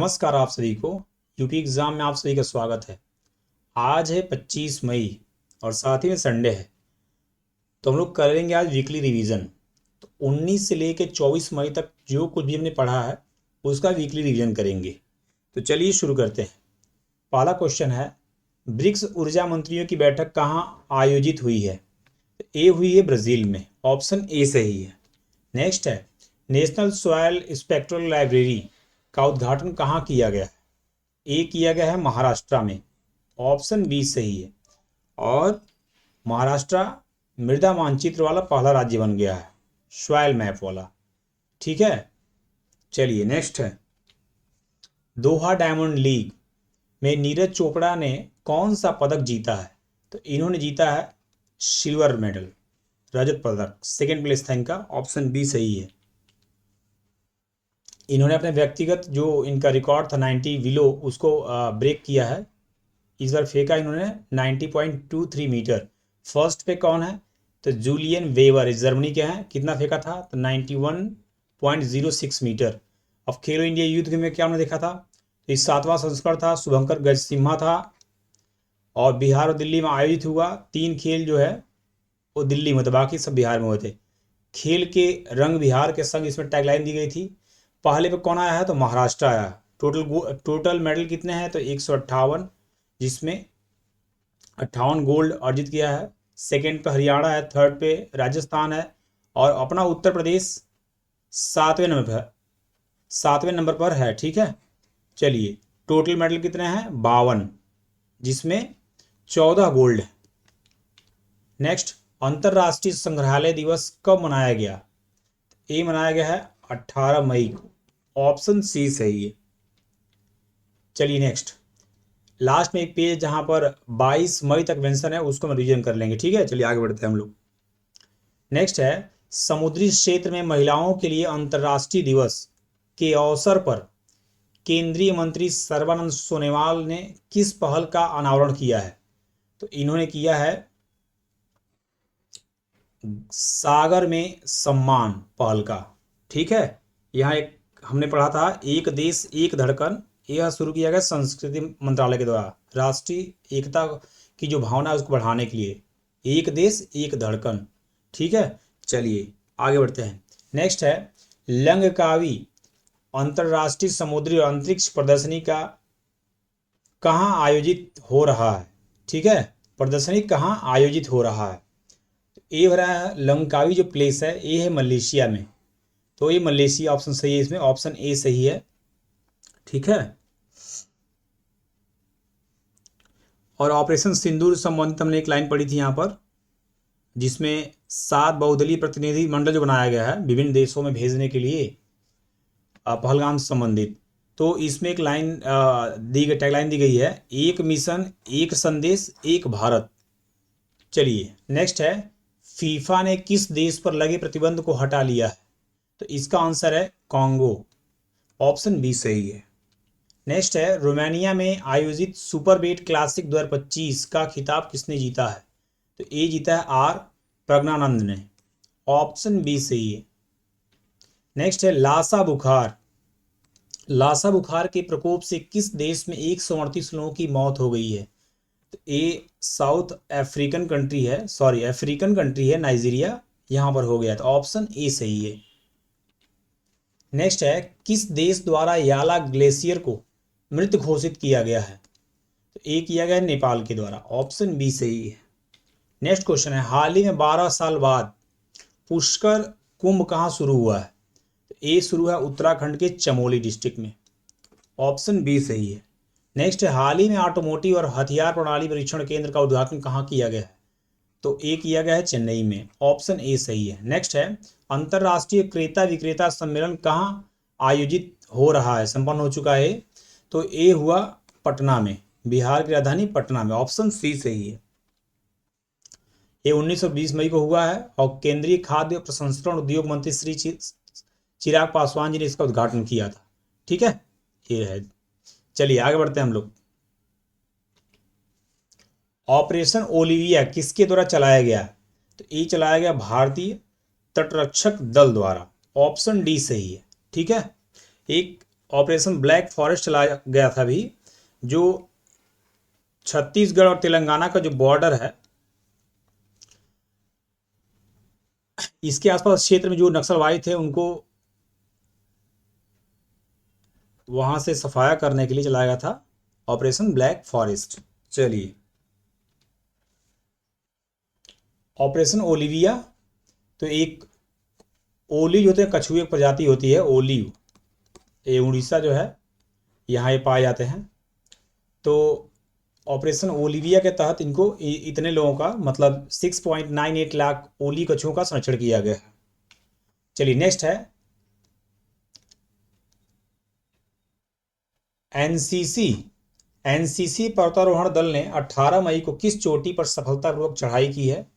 नमस्कार आप सभी को। यूपी एग्ज़ाम में आप सभी का स्वागत है। आज है 25 मई और साथ ही में संडे है, तो हम लोग करेंगे आज वीकली रिवीजन। तो 19 से लेकर 24 मई तक जो कुछ भी हमने पढ़ा है उसका वीकली रिवीजन करेंगे। तो चलिए शुरू करते हैं। पहला क्वेश्चन है, ब्रिक्स ऊर्जा मंत्रियों की बैठक कहाँ आयोजित हुई है? तो ए हुई है ब्राज़ील में, ऑप्शन ए सही है। नेक्स्ट है, नेशनल सॉयल स्पेक्ट्रल लाइब्रेरी का उद्घाटन कहाँ किया गया है? ए किया गया है महाराष्ट्र में, ऑप्शन बी सही है। और महाराष्ट्र मृदा मानचित्र वाला पहला राज्य बन गया है, सॉयल मैप वाला। ठीक है, चलिए नेक्स्ट है, दोहा डायमंड लीग में नीरज चोपड़ा ने कौन सा पदक जीता है? तो इन्होंने जीता है सिल्वर मेडल, रजत पदक, सेकेंड प्लेस था इनका, ऑप्शन बी सही है। इन्होंने अपने व्यक्तिगत जो इनका रिकॉर्ड था 90 विलो, उसको ब्रेक किया है। इस बार फेंका इन्होंने 90.23 मीटर। फर्स्ट पे कौन है? तो जूलियन वेवर, जर्मनी के हैं। कितना फेंका था? तो 91.06 मीटर। अब खेलो इंडिया यूथ में क्या उन्होंने देखा था? तो इस 7वां संस्करण था, शुभंकर गजसिम्हा था और बिहार और दिल्ली में आयोजित हुआ। 3 खेल जो है वो दिल्ली में, तो बाकी सब बिहार में हुए थे। खेल के रंग बिहार के संग इसमें टैगलाइन दी गई थी। पहले पे कौन आया है? तो महाराष्ट्र आया। टोटल मेडल कितने हैं? तो 158, जिसमें 58 गोल्ड अर्जित किया है। सेकेंड पे हरियाणा है, थर्ड पे राजस्थान है और अपना उत्तर प्रदेश 7वें नंबर पर है। ठीक है, चलिए टोटल मेडल कितने हैं? 52, जिसमें 14 गोल्ड है। नेक्स्ट, अंतर्राष्ट्रीय संग्रहालय दिवस कब मनाया गया? ए मनाया गया है 18 मई को, ऑप्शन सी सही है। चलिए नेक्स्ट, लास्ट में एक पेज जहां पर 22 मई तक मेंशन है उसको हम रिवीजन कर लेंगे। ठीक है, चलिए आगे बढ़ते हैं हम लोग। नेक्स्ट है, समुद्री क्षेत्र में महिलाओं के लिए अंतर्राष्ट्रीय दिवस के अवसर पर केंद्रीय मंत्री सर्बानंद सोनोवाल ने किस पहल का अनावरण किया है? तो इन्होंने किया है सागर में सम्मान पहल का। ठीक है, यहाँ एक हमने पढ़ा था, एक देश एक धड़कन, यह शुरू किया गया संस्कृति मंत्रालय के द्वारा। राष्ट्रीय एकता की जो भावना है उसको बढ़ाने के लिए, एक देश एक धड़कन। ठीक है, चलिए आगे बढ़ते हैं। नेक्स्ट है, लंगकावी अंतर्राष्ट्रीय समुद्री और अंतरिक्ष प्रदर्शनी का कहाँ आयोजित हो रहा है? ठीक है, प्रदर्शनी कहाँ आयोजित हो रहा है? ए हो रहा है लंकावी जो प्लेस है, ए है मलेशिया में, तो ये मलेशिया ऑप्शन सही है, इसमें ऑप्शन ए सही है। ठीक है, और ऑपरेशन सिंदूर संबंधित हमने एक लाइन पढ़ी थी यहाँ पर, जिसमें 7 बहुदलीय प्रतिनिधि मंडल जो बनाया गया है विभिन्न देशों में भेजने के लिए पहलगाम से संबंधित। तो इसमें एक लाइन टैगलाइन दी गई है, एक मिशन एक संदेश एक भारत। चलिए नेक्स्ट है, फीफा ने किस देश पर लगे प्रतिबंध को हटा लिया है? तो इसका आंसर है कांगो, ऑप्शन बी सही है। नेक्स्ट है, रोमानिया में आयोजित सुपर बेट क्लासिक 2025 का खिताब किसने जीता है? तो ए जीता है आर प्रज्ञानंद ने, ऑप्शन बी सही है। नेक्स्ट है, लासा बुखार के प्रकोप से किस देश में 138 लोगों की मौत हो गई है? तो ए साउथ अफ्रीकन कंट्री है, अफ्रीकन कंट्री है नाइजीरिया, यहां पर हो गया, तो ऑप्शन ए सही है। नेक्स्ट है, किस देश द्वारा याला ग्लेशियर को मृत घोषित किया गया है? तो ए किया गया है नेपाल के द्वारा, ऑप्शन बी सही है। नेक्स्ट क्वेश्चन है, हाल ही में 12 साल बाद पुष्कर कुंभ कहाँ शुरू हुआ है? तो ए शुरू है उत्तराखंड के चमोली डिस्ट्रिक्ट में, ऑप्शन बी सही है। नेक्स्ट है, हाल ही में ऑटोमोटिव और हथियार प्रणाली परीक्षण केंद्र का उद्घाटन कहाँ किया गया है? तो ए किया गया है चेन्नई में, ऑप्शन ए सही है। नेक्स्ट है, अंतर्राष्ट्रीय क्रेता विक्रेता सम्मेलन कहाँ आयोजित हो रहा है, संपन्न हो चुका है? तो ए हुआ पटना में, बिहार की राजधानी पटना में, ऑप्शन सी सही है। ये 1920 मई को हुआ है और केंद्रीय खाद्य प्रसंस्करण उद्योग मंत्री श्री चिराग पासवान जी ने इसका उद्घाटन किया था। ठीक है, ये है। चलिए आगे बढ़ते हैं हम लोग। ऑपरेशन ओलिविया किसके द्वारा चलाया गया? तो ये चलाया गया भारतीय तटरक्षक दल द्वारा, ऑप्शन डी सही है। ठीक है, एक ऑपरेशन ब्लैक फॉरेस्ट चलाया गया था अभी, जो छत्तीसगढ़ और तेलंगाना का जो बॉर्डर है, इसके आसपास क्षेत्र में जो नक्सलवादी थे उनको वहां से सफाया करने के लिए चलाया गया था ऑपरेशन ब्लैक फॉरेस्ट। चलिए, ऑपरेशन ओलिविया, तो एक ओलिव जो होते हैं, कछुए की प्रजाति होती है ओलिव, ये उड़ीसा जो है यहाँ ये पाए जाते हैं। तो ऑपरेशन ओलिविया के तहत इनको इतने लोगों का मतलब 6.98 लाख ओली कछुओं का संरक्षण किया गया है। चलिए नेक्स्ट है एनसीसी। एनसीसी पर्वतारोहण दल ने 18 मई को किस चोटी पर सफलतापूर्वक चढ़ाई की है?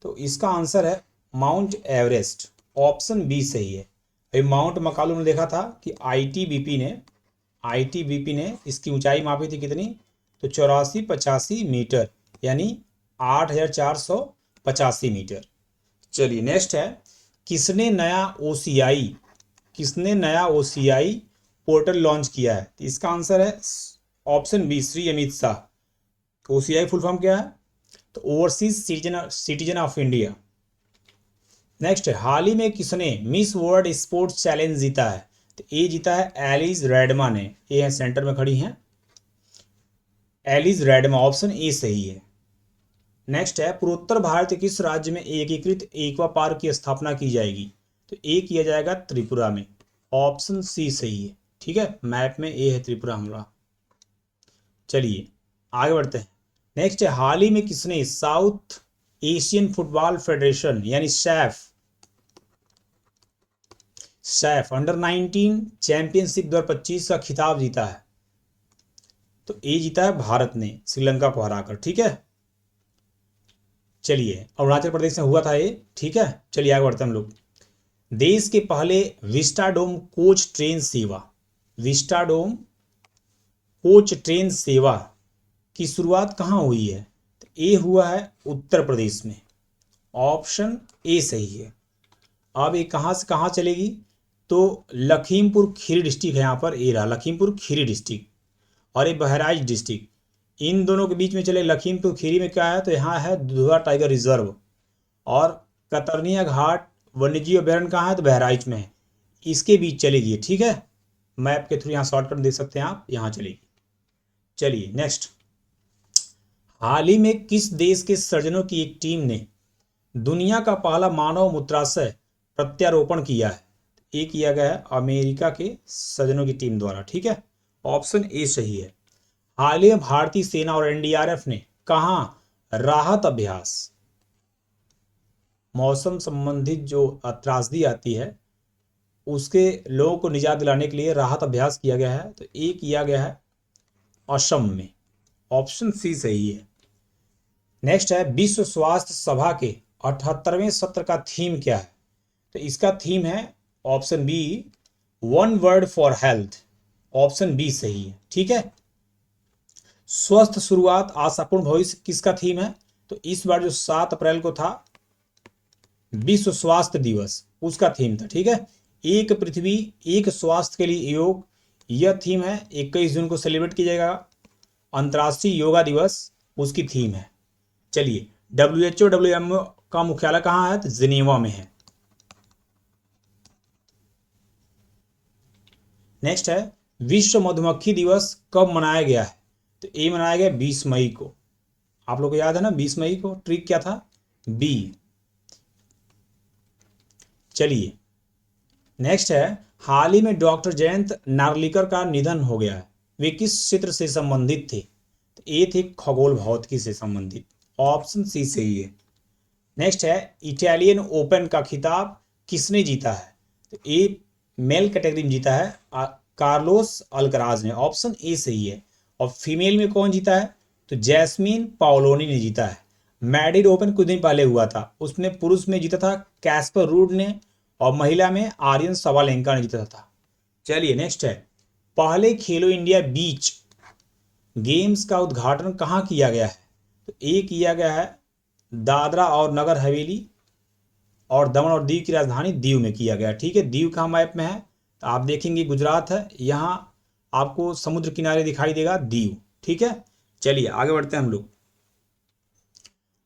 तो इसका आंसर है माउंट एवरेस्ट, ऑप्शन बी सही है। अभी माउंट मकालू ने देखा था कि आईटीबीपी ने इसकी ऊंचाई मापी थी कितनी? तो 8485 मीटर, यानी 8485 मीटर। चलिए नेक्स्ट है किसने नया ओसीआई पोर्टल लॉन्च किया है? तो इसका आंसर है option B, Shri Amit Shah. OCI full form क्या है? तो overseas citizen of India. Next है हाल ही में किसने मिस वर्ल्ड स्पोर्ट्स चैलेंज जीता है? तो ये जीता है एलिस रेडमा ने, ये है सेंटर में खड़ी हैं एलिस रेडमा, ऑप्शन ए सही है। नेक्स्ट है पूर्वोत्तर भारत के किस राज्य में एकीकृत एक्वा पार्क की स्थापना की जाएगी? तो ए किया जाएगा त्रिपुरा में, ऑप्शन सी सही है। ठीक है, मैप में ए है त्रिपुरा हमारा। चलिए आगे बढ़ते हैं। नेक्स्ट है हाल ही में किसने साउथ एशियन फुटबॉल फेडरेशन यानी सैफ अंडर 19 चैंपियनशिप 2025 का खिताब जीता है? तो ए जीता है भारत ने श्रीलंका को हराकर। ठीक है, चलिए अरुणाचल प्रदेश में हुआ था ये। ठीक है, चलिए आगे बढ़ते हैं हम लोग। देश के पहले विस्टाडोम कोच ट्रेन सेवा की शुरुआत कहाँ हुई है? तो ए हुआ है उत्तर प्रदेश में, ऑप्शन ए सही है। अब ये कहाँ से कहाँ चलेगी? तो लखीमपुर खीरी डिस्ट्रिक्ट है यहाँ पर, ए रहा लखीमपुर खीरी डिस्ट्रिक्ट, और ये बहराइच डिस्ट्रिक्ट, इन दोनों के बीच में चले। लखीमपुर खीरी में क्या है? तो यहाँ है दुधवा टाइगर रिजर्व, और कतरनिया घाट वन्यजीव अभ्यारण्य कहाँ है? तो बहराइच में है, इसके बीच चलेगी। ठीक है, मैप के थ्रू यहाँ शॉर्टकट देख सकते हैं आप, यहाँ चलेगी। चलिए नेक्स्ट, हाल ही में किस देश के सर्जनों की एक टीम ने दुनिया का पहला मानव मूत्राशय प्रत्यारोपण किया है? ये किया गया है अमेरिका के सर्जनों की टीम द्वारा। ठीक है, ऑप्शन ए सही है। हाल ही में भारतीय सेना और एनडीआरएफ ने कहा राहत अभ्यास, मौसम संबंधित जो त्रासदी आती है उसके लोगों को निजात दिलाने के लिए राहत अभ्यास किया गया है? तो ये किया गया है असम में, ऑप्शन सी सही है। नेक्स्ट है विश्व स्वास्थ्य सभा के 78वें सत्र का थीम क्या है? तो इसका थीम है option B, one word for health, option B सही है। ठीक है, स्वस्थ शुरुआत आशापूर्ण भविष्य किसका थीम है? तो इस बार जो 7 अप्रैल को था विश्व स्वास्थ्य दिवस, उसका थीम था। ठीक है, एक पृथ्वी एक स्वास्थ्य के लिए योग, यह थीम है। 21 जून को सेलिब्रेट किया जाएगा अंतर्राष्ट्रीय योगा दिवस, उसकी थीम है। चलिए WHO WMO का मुख्यालय कहाँ है? तो जिनेवा में है। नेक्स्ट है विश्व मधुमक्खी दिवस कब मनाया गया है? तो ये मनाया गया 20 मई को। आप लोग को याद है ना 20 मई को ट्रिक क्या था? बी। चलिए नेक्स्ट है हाल ही में डॉक्टर जयंत नार्लिकर का निधन हो गया है, वे किस क्षेत्र से संबंधित थे? तो ये थे खगोल भौतिकी से संबंधित, ऑप्शन सी सही है। नेक्स्ट है इटालियन ओपन का खिताब किसने जीता है? तो ये मेल कैटेगरी में जीता है कार्लोस अल्कराज ने, ऑप्शन ए सही है। और फीमेल में कौन जीता है? तो जैस्मीन पाओलोनी ने जीता है। मैड्रिड ओपन कुछ दिन पहले हुआ था, उसमें पुरुष में जीता था कैस्पर रूड ने, और महिला में आर्यन सवालेंका ने जीता था। चलिए नेक्स्ट है पहले खेलो इंडिया बीच गेम्स का उद्घाटन कहाँ किया गया है? तो ए किया गया है दादरा और नगर हवेली और दमन और दीव की राजधानी दीव में किया गया। ठीक है, दीव कहाँ मैप में है? आप देखेंगे गुजरात है, यहाँ आपको समुद्र किनारे दिखाई देगा दीव। ठीक है, चलिए आगे बढ़ते हैं हम लोग।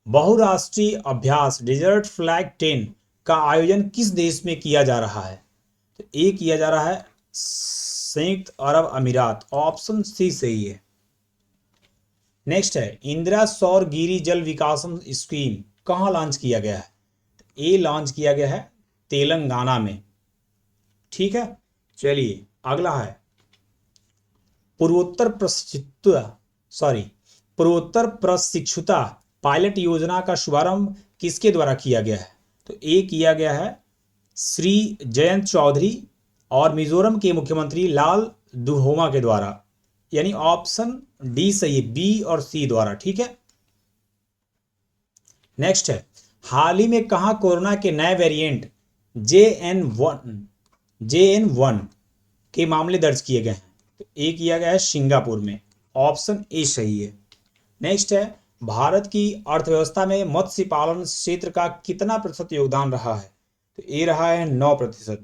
बहुराष्ट्रीय अभ्यास डेजर्ट फ्लैग 10 का आयोजन किस देश में किया जा रहा है? तो ए किया जा रहा है संयुक्त अरब अमीरात, ऑप्शन सी सही है। नेक्स्ट है इंदिरा सौर गिरी जल विकासम स्कीम कहाँ लॉन्च किया गया है? ए लॉन्च किया गया है तेलंगाना में। ठीक है, चलिए अगला है पूर्वोत्तर प्रशिक्षुता पायलट योजना का शुभारंभ किसके द्वारा किया गया है? तो ए किया गया है श्री जयंत चौधरी और मिजोरम के मुख्यमंत्री लाल दुहोमा के द्वारा, यानी ऑप्शन डी सही है, बी और सी द्वारा। ठीक है, नेक्स्ट है हाल ही में कहां कोरोना के नए वेरिएंट JN1 के मामले दर्ज किए गए हैं? तो ए किया गया है सिंगापुर में, ऑप्शन ए सही है। नेक्स्ट है भारत की अर्थव्यवस्था में मत्स्य पालन क्षेत्र का कितना प्रतिशत योगदान रहा है? तो ए रहा है 9%,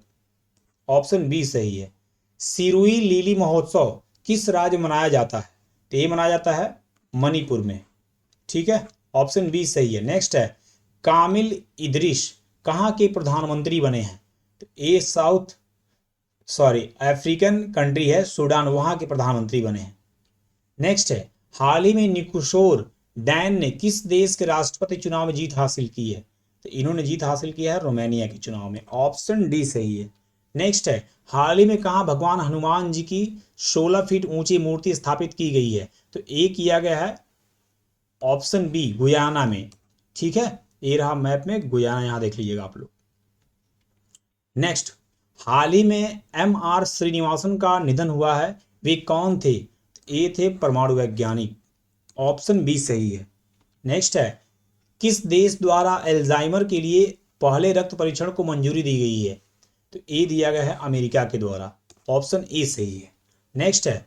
ऑप्शन बी सही है। सिरुई लीली महोत्सव किस राज्य में मनाया जाता है? तो ये मनाया जाता है मणिपुर में। ठीक है, ऑप्शन बी सही है। नेक्स्ट है कामिल इदरीश कहाँ के प्रधानमंत्री बने हैं? तो ए अफ्रीकन कंट्री है सूडान, वहां के प्रधानमंत्री बने हैं। नेक्स्ट है हाल ही में निकोशोर डैन ने किस देश के राष्ट्रपति चुनाव में जीत हासिल की है? तो इन्होंने जीत हासिल किया है रोमानिया के चुनाव में, ऑप्शन डी सही है। नेक्स्ट है हाल ही में कहाँ भगवान हनुमान जी की 16 फीट ऊंची मूर्ति स्थापित की गई है? तो ए किया गया है ऑप्शन बी गुयाना में। ठीक है, ये रहा मैप में गुयाना, यहां देख लीजिएगा आप लोग। नेक्स्ट हाल ही में MR श्रीनिवासन का निधन हुआ है, वे कौन थे? ए थे परमाणु वैज्ञानिक, ऑप्शन बी सही है। नेक्स्ट है किस देश द्वारा एल्जाइमर के लिए पहले रक्त परीक्षण को मंजूरी दी गई है? तो ए दिया गया है अमेरिका के द्वारा, ऑप्शन ए सही है। नेक्स्ट है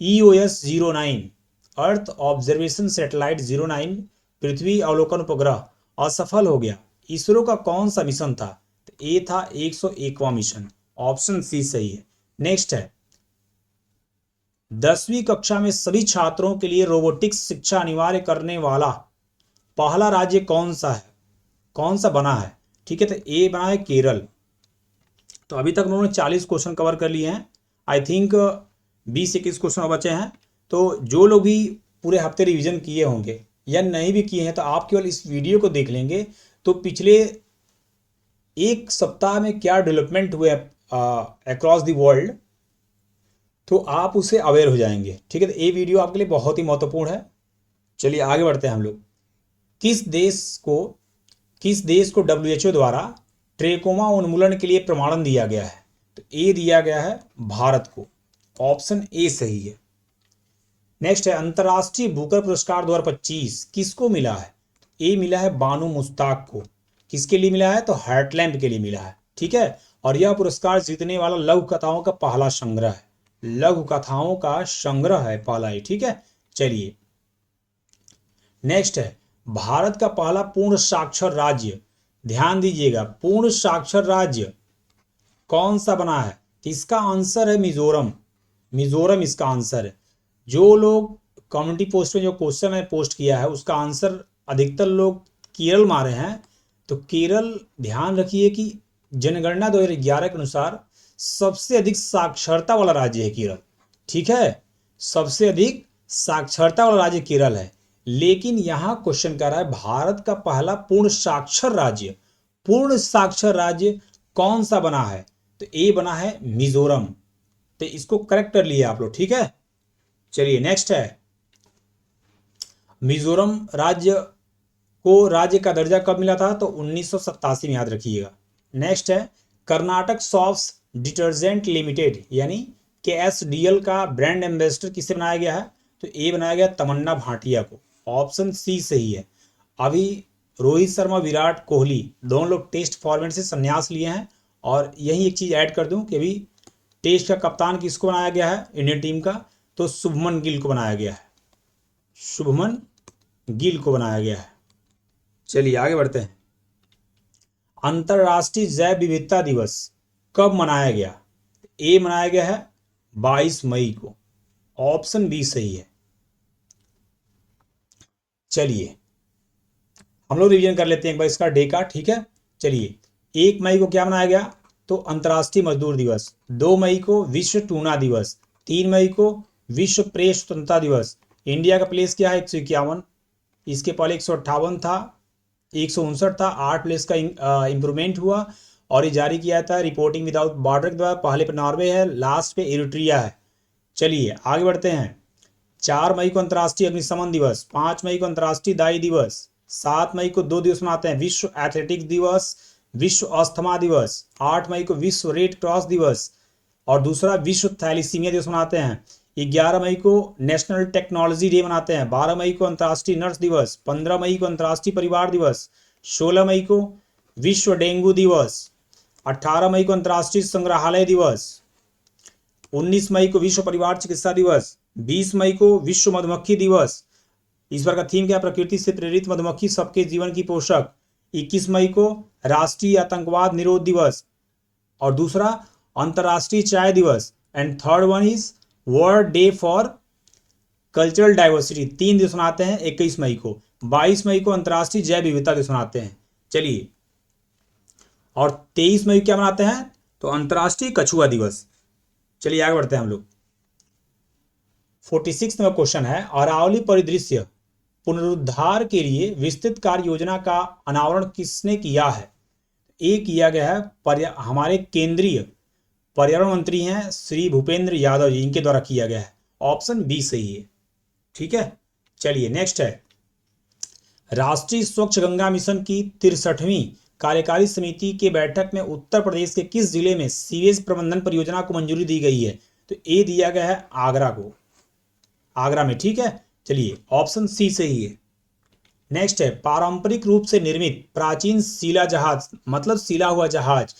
EOS 09 अर्थ ऑब्जर्वेशन सैटेलाइट 09 पृथ्वी अवलोकन उपग्रह असफल हो गया, इसरो का कौन सा मिशन था? तो ए था 101वां मिशन, ऑप्शन सी सही है। नेक्स्ट है 10वीं कक्षा में सभी छात्रों के लिए रोबोटिक्स शिक्षा अनिवार्य करने वाला पहला राज्य कौन सा है, कौन सा बना है? ठीक है, तो ए बना है केरल। तो अभी तक उन्होंने 40 क्वेश्चन कवर कर लिए हैं, आई थिंक 20-21 क्वेश्चन बचे हैं। तो जो लोग भी पूरे हफ्ते रिवीजन किए होंगे या नहीं भी किए हैं, तो आप केवल इस वीडियो को देख लेंगे तो पिछले एक सप्ताह में क्या डेवलपमेंट हुए अक्रॉस द वर्ल्ड, तो आप उससे अवेयर हो जाएंगे। ठीक है, तो ये वीडियो आपके लिए बहुत ही महत्वपूर्ण है। चलिए आगे बढ़ते हैं हम लोग। किस देश को WHO द्वारा ट्रेकोमा उन्मूलन के लिए प्रमाणन दिया गया है? तो ए दिया गया है भारत को, ऑप्शन ए सही है। नेक्स्ट है अंतर्राष्ट्रीय बुकर पुरस्कार 2025 किसको मिला है? ए मिला है बानू मुश्ताक को। किसके लिए मिला है? तो हार्टलैम्प के लिए मिला है। ठीक है, और यह पुरस्कार जीतने वाला लघु कथाओं का पहला संग्रह है, लघु कथाओं का संग्रह है पहला ही। ठीक है, चलिए नेक्स्ट है भारत का पहला पूर्ण साक्षर राज्य, ध्यान दीजिएगा, पूर्ण साक्षर राज्य कौन सा बना है? तो इसका आंसर है मिजोरम। मिजोरम इसका आंसर है। जो लोग कम्युनिटी पोस्ट में जो क्वेश्चन मैंने पोस्ट किया है उसका आंसर अधिकतर लोग केरल मारे हैं। तो केरल ध्यान रखिए कि जनगणना 2011 के अनुसार सबसे अधिक साक्षरता वाला राज्य है केरल। ठीक है, सबसे अधिक साक्षरता वाला राज्य केरल है। लेकिन यहां क्वेश्चन कर रहा है भारत का पहला पूर्ण साक्षर राज्य, पूर्ण साक्षर राज्य कौन सा बना है? तो ए बना है मिजोरम। तो इसको करेक्ट कर लिए आप लोग। ठीक है, चलिए नेक्स्ट है मिजोरम राज्य को राज्य का दर्जा कब मिला था? तो 1987 में, याद रखिएगा। नेक्स्ट है कर्नाटक सॉफ्ट डिटर्जेंट लिमिटेड यानी KSDL का ब्रांड एम्बेसडर किसे बनाया गया है? तो ए बनाया गया तमन्ना भाटिया को, ऑप्शन सी सही है। अभी रोहित शर्मा विराट कोहली दोनों लोग टेस्ट फॉर्मेट से संन्यास लिए हैं। और यही एक चीज ऐड कर दूं कि अभी टेस्ट का कप्तान किसको बनाया गया है इंडियन टीम का? तो शुभमन गिल को बनाया गया है, शुभमन गिल को बनाया गया है। चलिए आगे बढ़ते हैं। अंतर्राष्ट्रीय जैव विविधता दिवस कब मनाया गया? ए मनाया गया है 22 मई को, ऑप्शन बी सही है। चलिए हम लोग रिवीजन कर लेते हैं एक बार इसका डे का, ठीक है। चलिए 1 मई को क्या मनाया गया, तो अंतर्राष्ट्रीय मजदूर दिवस। 2 मई को विश्व टूना दिवस। 3 मई को विश्व प्रेस स्वतंत्रता दिवस। इंडिया का प्लेस क्या है 151, इसके पहले 158 था, 159 था, 8 प्लेस का इंप्रूवमेंट हुआ और ये जारी किया था रिपोर्टिंग विदाउट बॉर्डर के द्वारा। पहले पे नॉर्वे है, लास्ट पे इरिट्रिया है। चलिए आगे बढ़ते हैं। 4 मई को अंतर्राष्ट्रीय अग्निशमन दिवस। 5 मई को अंतर्राष्ट्रीय दाई दिवस। 7 मई को 2 दिवस मनाते हैं, विश्व एथलेटिक्स दिवस, विश्व अस्थमा दिवस। 8 मई को विश्व रेड क्रॉस दिवस और दूसरा विश्व थैलीसीमिया दिवस मनाते हैं। 11 मई को नेशनल टेक्नोलॉजी डे मनाते हैं। 12 मई को अंतर्राष्ट्रीय नर्स दिवस। 15 मई को अंतर्राष्ट्रीय परिवार दिवस। 16 मई को विश्व डेंगू दिवस। 18 मई को अंतर्राष्ट्रीय संग्रहालय दिवस। 19 मई को विश्व परिवार चिकित्सा दिवस। 20 मई को विश्व मधुमक्खी दिवस। इस बार का थीम क्या, प्रकृति से प्रेरित मधुमक्खी सबके जीवन की पोषक। 21 मई को राष्ट्रीय आतंकवाद निरोध दिवस और दूसरा अंतर्राष्ट्रीय चाय दिवस। And third one is world day for cultural diversity. 3 दिवस मनाते हैं 21 मई को। 22 मई को अंतर्राष्ट्रीय जैव विविधता दिवस मनाते हैं। चलिए और 23 मई क्या मनाते हैं, तो अंतर्राष्ट्रीय कछुआ दिवस। चलिए आगे बढ़ते हैं हम लोग। 46 नंबर क्वेश्चन है, अरावली परिदृश्य पुनरुद्धार के लिए विस्तृत कार्य योजना का अनावरण किसने किया है। ये किया गया है हमारे केंद्रीय पर्यावरण मंत्री हैं श्री भूपेंद्र यादव जी, इनके द्वारा किया गया है। ऑप्शन बी सही है, ठीक है। चलिए नेक्स्ट है, राष्ट्रीय स्वच्छ गंगा मिशन की 63वीं कार्यकारी समिति के बैठक में उत्तर प्रदेश के किस जिले में सीवेज प्रबंधन परियोजना को मंजूरी दी गई है, तो ए दिया गया है आगरा को, आगरा में, ठीक है। चलिए ऑप्शन सी सही है। नेक्स्ट है, पारंपरिक रूप से निर्मित प्राचीन शिला जहाज मतलब सिला हुआ जहाज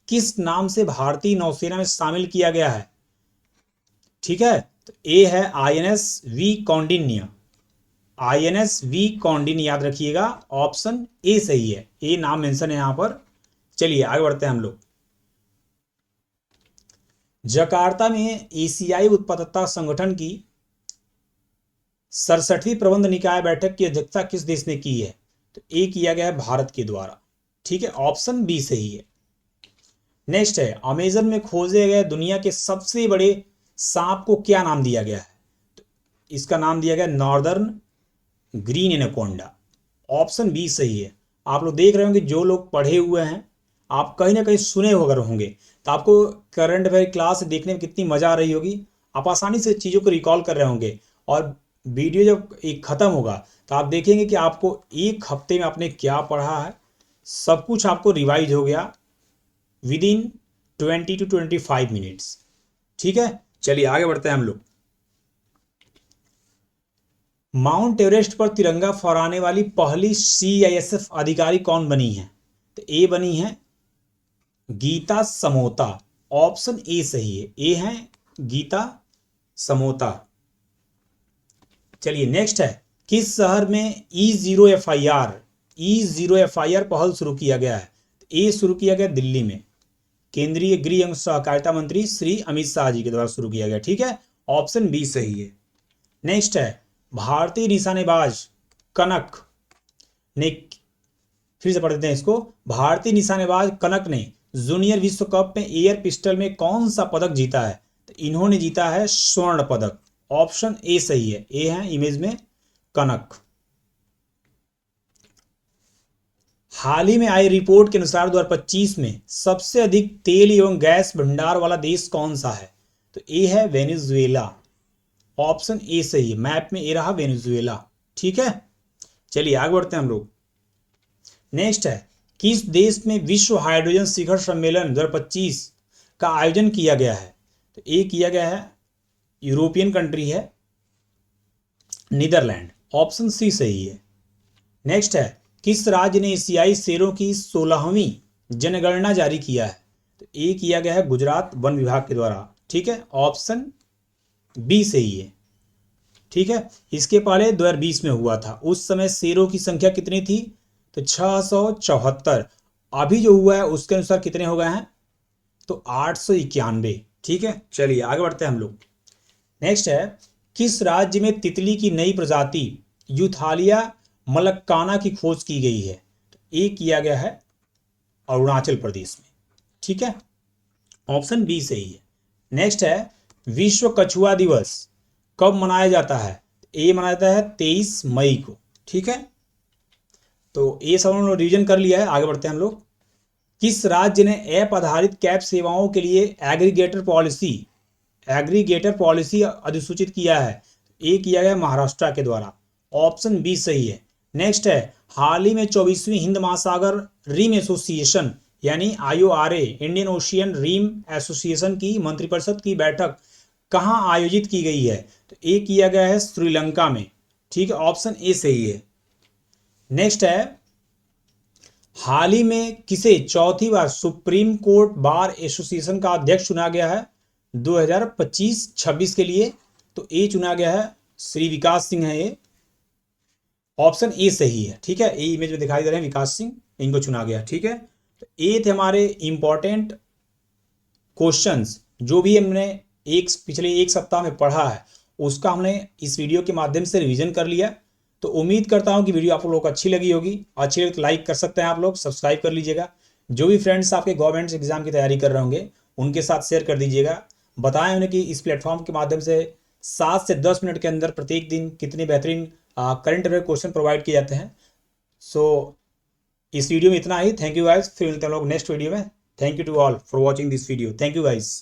किस नाम से भारतीय नौसेना में शामिल किया गया है, ठीक है। तो ए है INS V Kaundinya, INS V Kaundinya याद रखिएगा, ऑप्शन ए सही है, ए नाम मेंशन है यहां पर। चलिए आगे बढ़ते हैं हम लोग। जकार्ता में एशियाई उत्पादकता संगठन की 67वीं प्रबंध निकाय बैठक की अध्यक्षता किस देश ने की है, तो ए किया गया है भारत के द्वारा, ठीक है, ऑप्शन बी सही है। नेक्स्ट है, अमेजन में खोजे गए दुनिया के सबसे बड़े सांप को क्या नाम दिया गया है, तो इसका नाम दिया गया northern green anaconda, option B सही है। आप लोग देख रहे होंगे, जो लोग पढ़े हुए हैं आप कहीं ना कहीं सुने होकर होंगे, तो आपको करंट अफेयर क्लास देखने में कितनी मजा आ रही होगी, आप आसानी से चीज़ों को रिकॉल कर रहे होंगे। और वीडियो जब एक ख़त्म होगा तो आप देखेंगे कि आपको एक हफ्ते में आपने क्या पढ़ा है, सब कुछ आपको रिवाइज हो गया विद इन 20 to 25 मिनट्स, ठीक है। चलिए आगे बढ़ते हैं हम लोग। माउंट एवरेस्ट पर तिरंगा फहराने वाली पहली CISF अधिकारी कौन बनी है, तो ए बनी है गीता समोता, ऑप्शन ए सही है, ए है गीता समोता। चलिए नेक्स्ट है, किस शहर में E0 FIR पहल शुरू किया गया है, तो ए शुरू किया गया दिल्ली में, केंद्रीय गृह एवं सहकारिता मंत्री श्री अमित शाह जी के द्वारा शुरू किया गया, ठीक है, ऑप्शन बी सही है। नेक्स्ट है, भारतीय निशानेबाज कनक ने, फिर से पढ़ देते हैं इसको, भारतीय निशानेबाज कनक ने जूनियर विश्व कप में एयर पिस्टल में कौन सा पदक जीता है, तो इन्होंने जीता है स्वर्ण पदक, ऑप्शन ए सही है, ए है इमेज में कनक। हाल ही में आई रिपोर्ट के अनुसार 2025 में सबसे अधिक तेल एवं गैस भंडार वाला देश कौन सा है, तो ए है वेनेजुएला, ऑप्शन ए सही है, मैप में ए रहा वेनेजुएला, ठीक है। चलिए आगे बढ़ते हैं हम लोग। नेक्स्ट है, किस देश में विश्व हाइड्रोजन शिखर सम्मेलन 2025 का आयोजन किया गया है, तो ए किया गया है यूरोपियन कंट्री है नीदरलैंड, ऑप्शन सी सही है। नेक्स्ट है, किस राज्य ने एशियाई शेरों की 16वीं जनगणना जारी किया है, तो ए किया गया है गुजरात वन विभाग के द्वारा, ठीक है, ऑप्शन बी सही है, ठीक है। इसके पहले 2020 में हुआ था, उस समय शेरों की संख्या कितनी थी, तो 674, अभी जो हुआ है उसके अनुसार कितने हो गए हैं तो 891। ठीक है, चलिए आगे बढ़ते हैं हम लोग। नेक्स्ट है, किस राज्य में तितली की नई प्रजाति यूथालिया मलक्काना की खोज की गई है? तो ये किया गया है अरुणाचल प्रदेश में। ठीक है, ऑप्शन बी सही है। नेक्स्ट है, विश्व कछुआ दिवस कब मनाया जाता है? ये मनाया जाता है 23 मई को। ठीक है, तो ये सब हम लोग रिविजन कर लिया है, आगे बढ़ते हैं हम लोग। किस राज्य ने ऐप आधारित कैब सेवाओं के लिए एग्रीगेटर पॉलिसी अधिसूचित किया है? ये किया गया महाराष्ट्र के द्वारा। ऑप्शन बी सही है। नेक्स्ट है, हाल ही में 24वीं हिंद महासागर रिम एसोसिएशन यानी IORA Indian ocean rim association की मंत्रिपरिषद की बैठक कहाँ आयोजित की गई है? तो ये किया गया है श्रीलंका में। ठीक है, ऑप्शन ए सही है। नेक्स्ट है, हाल ही में किसे चौथी बार सुप्रीम कोर्ट बार एसोसिएशन का अध्यक्ष चुना गया है 2025-26 के लिए? तो ए चुना गया है श्री विकास सिंह है ये। ऑप्शन ए सही है। ठीक है, ये इमेज में दिखाई दे रहे हैं विकास सिंह, इनको चुना गया। ठीक है, तो ये थे हमारे इंपॉर्टेंट क्वेश्चंस जो भी हमने पिछले एक सप्ताह में पढ़ा है, उसका हमने इस वीडियो के माध्यम से रिवीजन कर लिया। तो उम्मीद करता हूं कि वीडियो आप लोगों को अच्छी लगी होगी। अच्छी लगे तो लाइक कर सकते हैं आप लोग, सब्सक्राइब कर लीजिएगा। जो भी फ्रेंड्स आपके गवर्नमेंट एग्जाम की तैयारी कर रहे होंगे उनके साथ शेयर कर दीजिएगा। बताएं उन्हें कि इस प्लेटफॉर्म के माध्यम से 7 से 10 मिनट के अंदर प्रत्येक दिन कितने बेहतरीन करंट अफेयर क्वेश्चन प्रोवाइड किए जाते हैं। सो इस वीडियो में इतना ही। थैंक यू गाइस, फिर मिलते हैं लोग नेक्स्ट वीडियो में। Thank you to all for watching this video. Thank you guys.